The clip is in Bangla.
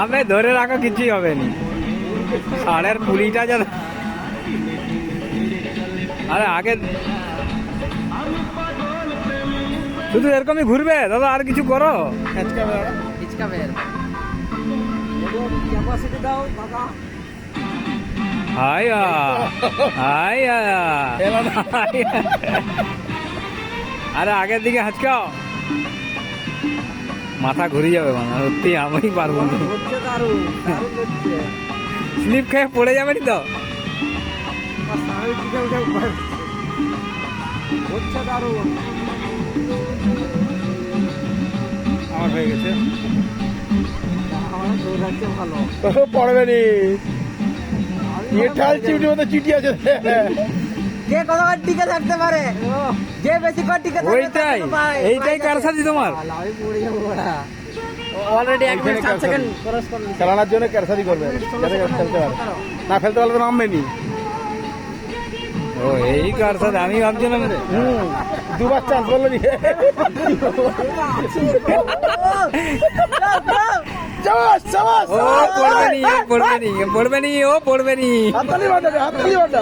আমি ধরে রাখো কিছুই হবে না, ষাঁড়ের পুলিটা যেন। আরে আগে শুধু এরকমই ঘুরবে দাদা, আর কিছু করো। আয়া আয়া, আরে আগের দিকে হাঁচকাও, মাথা ঘুরে যাবে মানে, সত্যি আমি পারবো না। স্লিপ খেয়ে পড়ে যাবে তো। আমার হয়ে গেছে, পড়বে নি চিমটি মতো চিঠি আছে। কে কতবার টিকে থাকতে পারে, যে বেশি করে টিকে থাকতে ওইটাই এইটাই কারসাজি তোমার। আমি পড়ে যাবো ওরা অলরেডি 1 মিনিট 7 সেকেন্ড ক্রস করলি, চালানোর জন্য ক্যারসারি করবে, যাতে ফেলতে পারে না, ফেলতে পারলে তো নামবে নি। ও এই কারসাজি, আমি ভাবছিলাম দুবার চান্স বললো নি। ও পড়বে নি, ও পড়বে নি, পড়বে নি, ও পড়বে নি। হাততালি বাজাবে, হাততালি বাজা।